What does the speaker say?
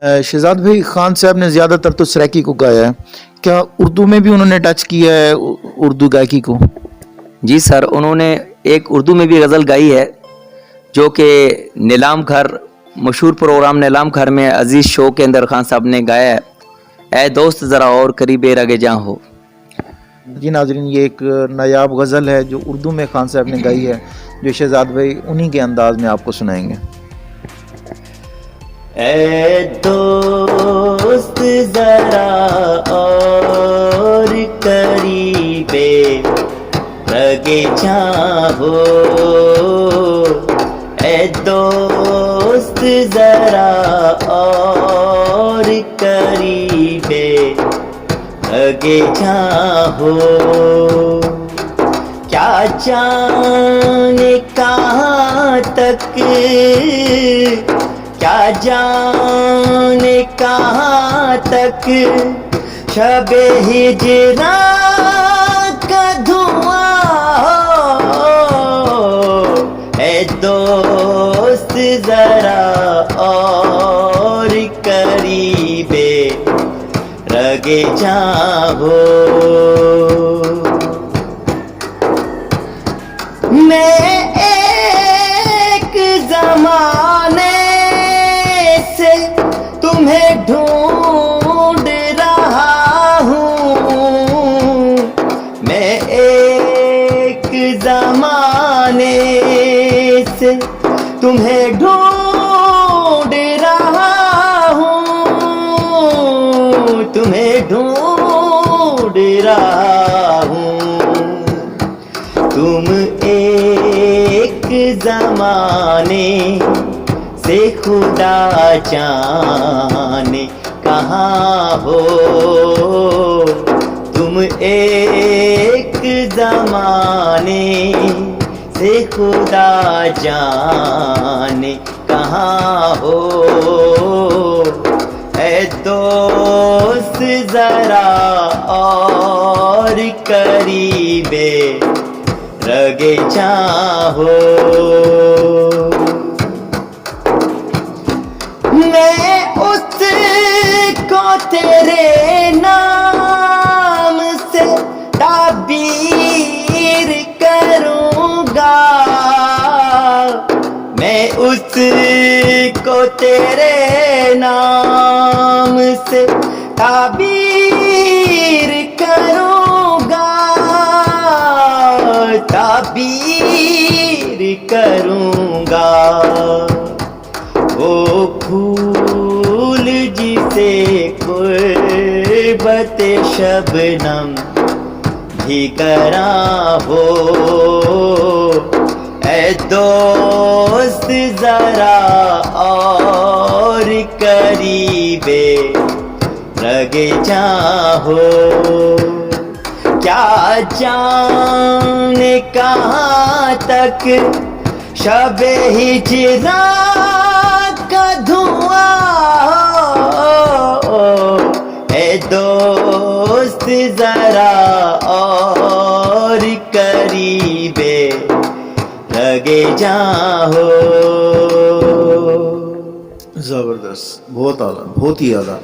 शहजाद भाई, खान साहब ने ज़्यादातर तो सराकी को गाया है, क्या उर्दू में भी उन्होंने टच किया है उर्दू गायकी को? जी सर, उन्होंने एक उर्दू में भी गज़ल गाई है जो कि नीलाम घर, मशहूर प्रोग्राम नीलाम घर में अजीज़ शो के अंदर खान साहब ने गाया है, ऐ दोस्त ज़रा और करीबे रगे जां हो। जी नाजरीन, ये एक नायाब गज़ल है जो उर्दू में खान साहब ने गाई है, जो शहजाद भाई उन्हीं के अंदाज में आपको सुनाएंगे। ऐ दोस्त ज़रा और करीबे रगे जां हो, ऐ दोस्त ज़रा और करीबे रगे जां हो। क्या जाने कहाँ तक, क्या जाने कहाँ तक शबे हिजरा का धुआं हो, ऐ दोस्त ज़रा और करीबे रगे जां हो। मैं एक ज़माने से तुम्हें ढूंढ रहा हूँ, मैं एक ज़माने से तुम्हें ढूंढ रहा हूँ, तुम्हें ढूंढ रहा हूँ। तुम एक ज़माने से खुदा जाने कहाँ हो, तुम एक ज़माने से खुदा जाने कहाँ हो, ऐ दोस्त ज़रा और करीबे रगे जां हो। मैं उसको तेरे नाम से ताबीर करूँगा, मैं उसको तेरे नाम से ताबीर करूँगा, ताबीर करूँगा। वो फूल जिसे कुर्बत शबनम भी करा हो, ऐ दोस्त ज़रा और करीबे रगे जां हो। क्या जाने कहाँ तक शबे हिजरा का धुआं हो, ऐ दोस्त ज़रा और करीबे रगे जां हो। ज़बरदस्त, बहुत आला, बहुत ही आला।